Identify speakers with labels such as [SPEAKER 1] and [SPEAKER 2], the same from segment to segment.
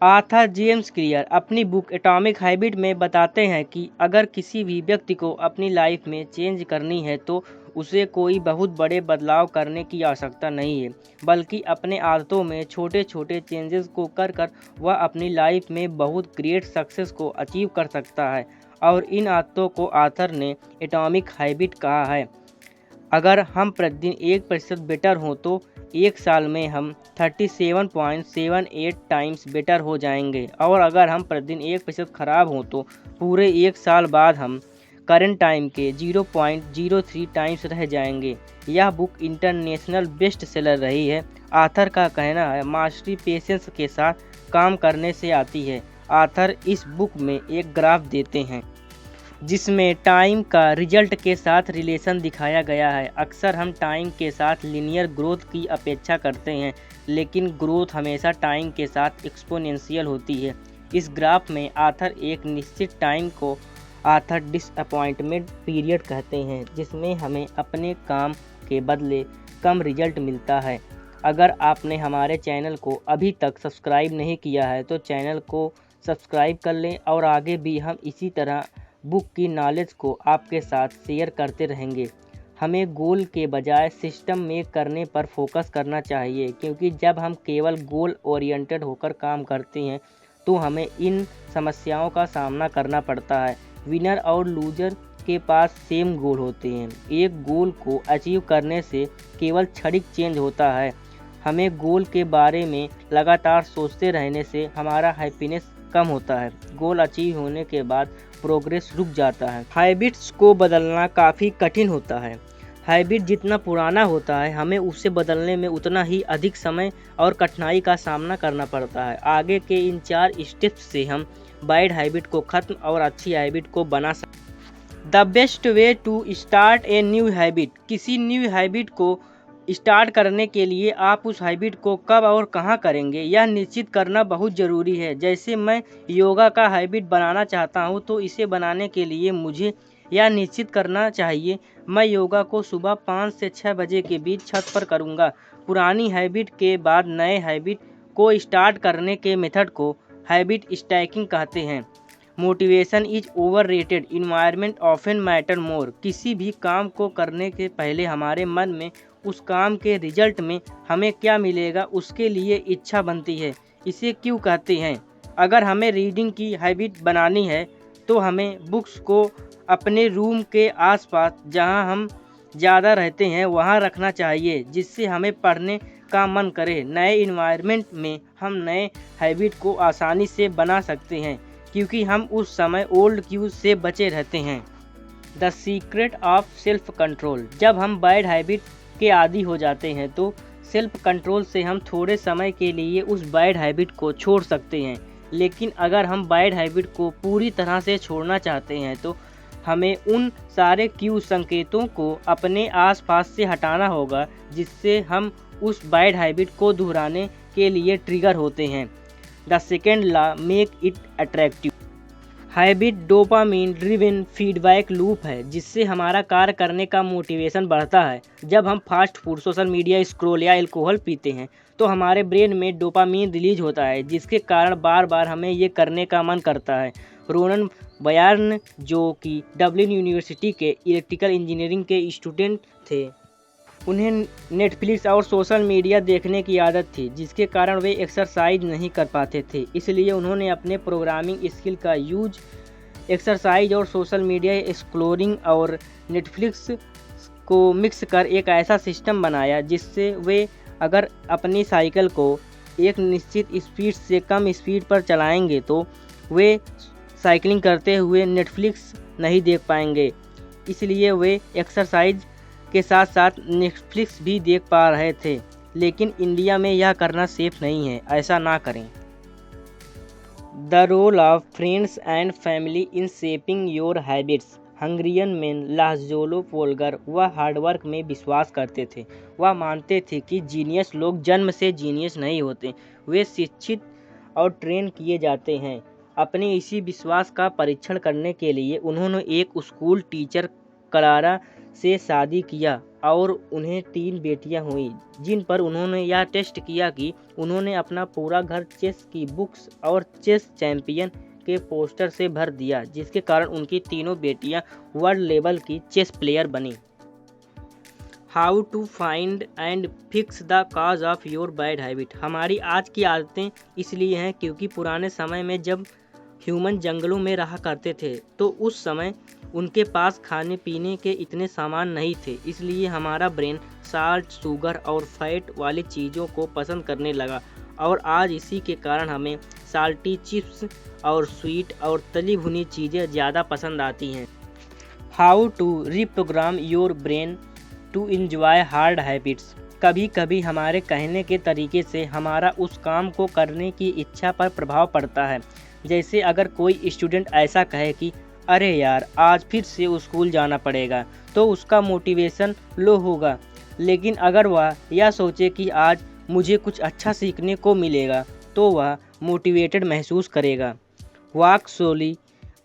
[SPEAKER 1] Arthur James clear अपनी book atomic habit में बताते हैं कि अगर किसी भी व्यक्ति को अपनी लाइफ में चेंज करनी है तो उसे कोई बहुत बड़े बदलाव करने की आवश्यकता नहीं है, बल्कि अपने आदतों में छोटे छोटे चेंजेस को कर कर वह अपनी लाइफ में बहुत ग्रेट सक्सेस को अचीव कर सकता है। और इन आदतों को आर्थर ने एटॉमिक हैबिट कहा है। अगर हम प्रतिदिन 1% बेटर हों तो एक साल में हम 37.78 टाइम्स बेटर हो जाएंगे, और अगर हम प्रतिदिन 1% खराब हों तो पूरे एक साल बाद हम करंट टाइम के 0.03 टाइम्स रह जाएंगे। यह बुक इंटरनेशनल बेस्ट सेलर रही है। आर्थर का कहना है मास्टरी पेशेंस के साथ काम करने से आती है। आर्थर इस बुक में एक ग्राफ देते हैं जिसमें टाइम का रिजल्ट के साथ रिलेशन दिखाया गया है। अक्सर हम टाइम के साथ लीनियर ग्रोथ की अपेक्षा करते हैं, लेकिन ग्रोथ हमेशा टाइम के साथ एक्सपोनेंशियल होती है। इस ग्राफ में आर्थर एक निश्चित टाइम को आर्थर डिसअपॉइंटमेंट पीरियड कहते हैं, जिसमें हमें अपने काम के बदले कम रिजल्ट मिलता है। अगर आपने हमारे चैनल को अभी तक सब्सक्राइब नहीं किया है तो चैनल को सब्सक्राइब कर लें, और आगे भी हम इसी तरह बुक की नॉलेज को आपके साथ शेयर करते रहेंगे। हमें गोल के बजाय सिस्टम में करने पर फोकस करना चाहिए, क्योंकि जब हम केवल गोल ओरिएंटेड होकर काम करते हैं तो हमें इन समस्याओं का सामना करना पड़ता है। विनर और लूजर के पास सेम गोल होते हैं। एक गोल को अचीव करने से केवल क्षणिक चेंज होता है। हमें गोल के बारे में लगातार सोचते रहने से हमारा हैप्पीनेस कम होता है। गोल अचीव होने के बाद प्रोग्रेस रुक जाता है। हैबिट्स को बदलना काफ़ी कठिन होता है। हैबिट जितना पुराना होता है हमें उसे बदलने में उतना ही अधिक समय और कठिनाई का सामना करना पड़ता है। आगे के इन 4 स्टेप्स से हम बैड हैबिट को ख़त्म और अच्छी हैबिट को बना सकते। The best way to start a new habit. किसी न्यू हैबिट को स्टार्ट करने के लिए आप उस हैबिट को कब और कहाँ करेंगे, यह निश्चित करना बहुत ज़रूरी है। जैसे मैं योगा का हैबिट बनाना चाहता हूँ तो इसे बनाने के लिए मुझे यह निश्चित करना चाहिए मैं योगा को सुबह 5 से 6 बजे के बीच छत पर करूँगा। पुरानी हैबिट के बाद नए हैबिट को स्टार्ट करने के मेथड को हैबिट स्टैकिंग कहते हैं। Motivation is overrated, environment often matter more. किसी भी काम को करने के पहले हमारे मन में उस काम के रिजल्ट में हमें क्या मिलेगा उसके लिए इच्छा बनती है। इसे क्यों कहते हैं? अगर हमें रीडिंग की हैबिट बनानी है तो हमें बुक्स को अपने रूम के आसपास जहां हम ज़्यादा रहते हैं वहां रखना चाहिए, जिससे हमें पढ़ने का मन करे। नए इन्वायरमेंट में हम नए हैबिट को आसानी से बना सकते हैं, क्योंकि हम उस समय ओल्ड क्यूज से बचे रहते हैं। The secret of self control. जब हम बैड हैबिट के आदी हो जाते हैं तो सेल्फ कंट्रोल से हम थोड़े समय के लिए उस बैड हैबिट को छोड़ सकते हैं, लेकिन अगर हम बैड हैबिट को पूरी तरह से छोड़ना चाहते हैं तो हमें उन सारे क्यू संकेतों को अपने आसपास से हटाना होगा जिससे हम उस बैड हैबिट को दोहराने के लिए ट्रिगर होते हैं। The second law, make it attractive. Habit dopamine driven feedback loop है, जिससे हमारा कार्य करने का मोटिवेशन बढ़ता है। जब हम fast food, social media scroll या अल्कोहल पीते हैं तो हमारे ब्रेन में डोपामिन रिलीज होता है, जिसके कारण बार बार हमें ये करने का मन करता है। रोनन बयार्न, जो कि डबलिन यूनिवर्सिटी के इलेक्ट्रिकल इंजीनियरिंग के स्टूडेंट थे, उन्हें नेटफ्लिक्स और सोशल मीडिया देखने की आदत थी, जिसके कारण वे एक्सरसाइज नहीं कर पाते थे। इसलिए उन्होंने अपने प्रोग्रामिंग स्किल का यूज एक्सरसाइज और सोशल मीडिया एक्सप्लोरिंग और नेटफ्लिक्स को मिक्स कर एक ऐसा सिस्टम बनाया जिससे वे अगर अपनी साइकिल को एक निश्चित स्पीड से कम स्पीड पर चलाएंगे तो वे साइकिलिंग करते हुए नेटफ्लिक्स नहीं देख पाएंगे। इसलिए वे एक्सरसाइज के साथ साथ नेटफ्लिक्स भी देख पा रहे थे। लेकिन इंडिया में यह करना सेफ नहीं है, ऐसा ना करें। The role of friends and family in shaping your habits. Hungarian man लाजोलो Polgar वह हार्डवर्क में विश्वास करते थे। वह मानते थे कि जीनियस लोग जन्म से जीनियस नहीं होते, वे शिक्षित और ट्रेन किए जाते हैं। अपने इसी विश्वास का परीक्षण करने के लिए उन्होंने एक स्कूल टीचर क्लारा से शादी किया और उन्हें 3 बेटियां हुईं, जिन पर उन्होंने यह टेस्ट किया कि उन्होंने अपना पूरा घर चेस की बुक्स और चेस चैंपियन के पोस्टर से भर दिया, जिसके कारण उनकी तीनों बेटियां वर्ल्ड लेवल की चेस प्लेयर बनी। How to find and fix the cause of your bad habit. हमारी आज की आदतें इसलिए हैं क्योंकि पुराने समय में जब ह्यूमन जंगलों में रहा करते थे तो उस समय उनके पास खाने पीने के इतने सामान नहीं थे, इसलिए हमारा ब्रेन साल्ट, शुगर और फैट वाली चीज़ों को पसंद करने लगा और आज इसी के कारण हमें साल्टी चिप्स और स्वीट और तली भुनी चीज़ें ज़्यादा पसंद आती हैं। How to reprogram your brain to enjoy hard habits. कभी कभी हमारे कहने के तरीके से हमारा उस काम को करने की इच्छा पर प्रभाव पड़ता है। जैसे अगर कोई स्टूडेंट ऐसा कहे कि अरे यार आज फिर से स्कूल जाना पड़ेगा, तो उसका मोटिवेशन लो होगा। लेकिन अगर वह यह सोचे कि आज मुझे कुछ अच्छा सीखने को मिलेगा, तो वह मोटिवेटेड महसूस करेगा। Walk slowly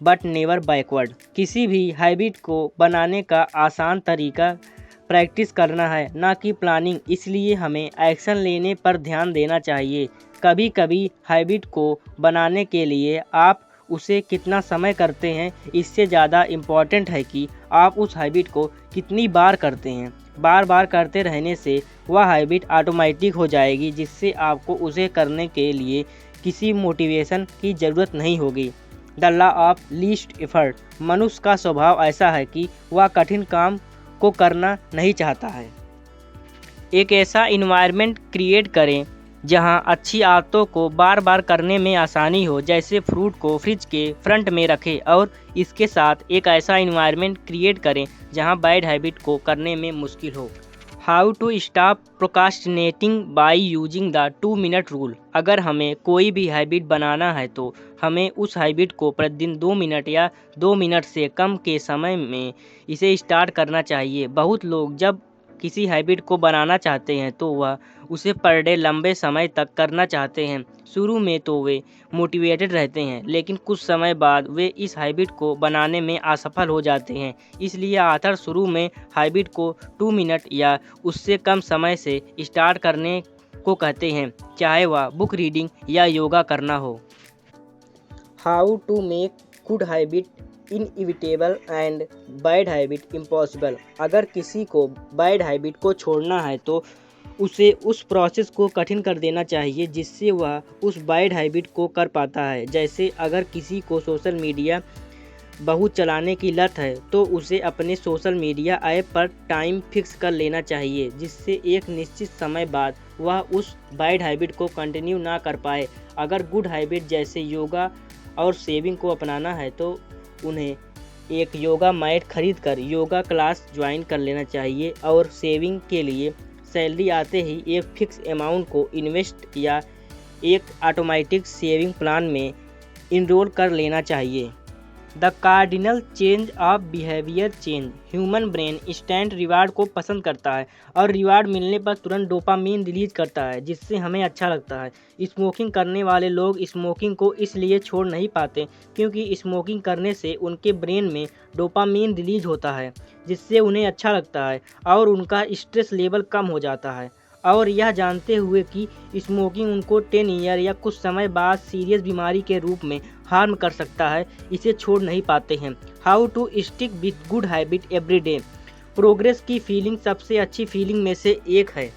[SPEAKER 1] but never backward. किसी भी हैबिट को बनाने का आसान तरीका प्रैक्टिस करना है, ना कि प्लानिंग, इसलिए हमें एक्शन लेने पर ध्यान देना चाहिए। कभी कभी हैबिट को बनाने के लिए आप उसे कितना समय करते हैं, इससे ज़्यादा इम्पॉर्टेंट है कि आप उस हैबिट को कितनी बार करते हैं। बार बार करते रहने से वह हैबिट ऑटोमेटिक हो जाएगी, जिससे आपको उसे करने के लिए किसी मोटिवेशन की ज़रूरत नहीं होगी। The law of least effort. मनुष्य का स्वभाव ऐसा है कि वह कठिन काम को करना नहीं चाहता है। एक ऐसा इन्वायरमेंट क्रिएट करें जहां अच्छी आदतों को बार बार करने में आसानी हो, जैसे फ्रूट को फ्रिज के फ्रंट में रखें, और इसके साथ एक ऐसा इन्वायरमेंट क्रिएट करें जहां बैड हैबिट को करने में मुश्किल हो। How to stop procrastinating by using the 2 minute rule. अगर हमें कोई भी हैबिट बनाना है तो हमें उस हैबिट को प्रतिदिन 2 मिनट या 2 मिनट से कम के समय में इसे स्टार्ट करना चाहिए। बहुत लोग जब किसी हैबिट को बनाना चाहते हैं तो वह उसे पर डे लंबे समय तक करना चाहते हैं। शुरू में तो वे मोटिवेटेड रहते हैं, लेकिन कुछ समय बाद वे इस हैबिट को बनाने में असफल हो जाते हैं। इसलिए आथर शुरू में हैबिट को 2 मिनट या उससे कम समय से स्टार्ट करने को कहते हैं, चाहे वह बुक रीडिंग या योगा करना हो। How to make good habit inevitable and bad habit impossible. अगर किसी को बैड हैबिट को छोड़ना है तो उसे उस प्रोसेस को कठिन कर देना चाहिए जिससे वह उस बैड हैबिट को कर पाता है। जैसे अगर किसी को सोशल मीडिया बहुत चलाने की लत है तो उसे अपने सोशल मीडिया ऐप पर टाइम फिक्स कर लेना चाहिए, जिससे एक निश्चित समय बाद वह उस बैड हैबिट को कंटिन्यू ना कर पाए। अगर गुड हैबिट जैसे योगा और सेविंग को अपनाना है तो उन्हें एक योगा मैट खरीद कर योगा क्लास ज्वाइन कर लेना चाहिए और सेविंग के लिए सैलरी आते ही एक फिक्स अमाउंट को इन्वेस्ट या एक ऑटोमेटिक सेविंग प्लान में इनरोल कर लेना चाहिए। The cardinal change of behaviour change. Human brain instant reward को पसंद करता है और रिवार्ड मिलने पर तुरंत डोपामीन रिलीज करता है, जिससे हमें अच्छा लगता है। स्मोकिंग करने वाले लोग स्मोकिंग को इसलिए छोड़ नहीं पाते क्योंकि स्मोकिंग करने से उनके ब्रेन में डोपामीन रिलीज होता है, जिससे उन्हें अच्छा लगता है और उनका स्ट्रेस लेवल कम हो जाता है। और यह जानते हुए कि स्मोकिंग उनको 10 ईयर या कुछ समय बाद सीरियस बीमारी के रूप में हार्म कर सकता है, इसे छोड़ नहीं पाते हैं। How to stick with good habit every day. Progress की फीलिंग सबसे अच्छी फीलिंग में से एक है।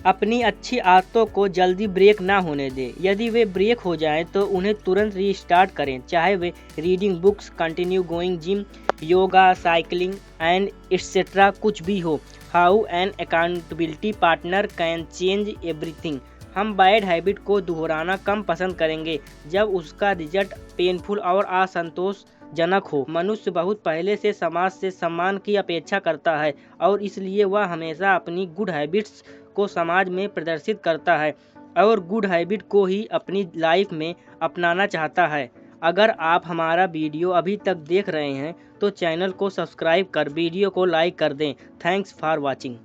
[SPEAKER 1] अपनी अच्छी आदतों को जल्दी ब्रेक ना होने दें। यदि वे ब्रेक हो जाएं तो उन्हें तुरंत रीस्टार्ट करें, चाहे वे reading books, continue going gym, yoga, cycling and etcetera कुछ भी हो। How an accountability partner can change everything. हम बैड हैबिट को दोहराना कम पसंद करेंगे जब उसका रिजल्ट पेनफुल और असंतोषजनक हो। मनुष्य बहुत पहले से समाज से सम्मान की अपेक्षा करता है और इसलिए वह हमेशा अपनी गुड हैबिट्स को समाज में प्रदर्शित करता है और गुड हैबिट को ही अपनी लाइफ में अपनाना चाहता है। अगर आप हमारा वीडियो अभी तक देख रहे हैं तो चैनल को सब्सक्राइब कर वीडियो को लाइक कर दें। Thanks for watching.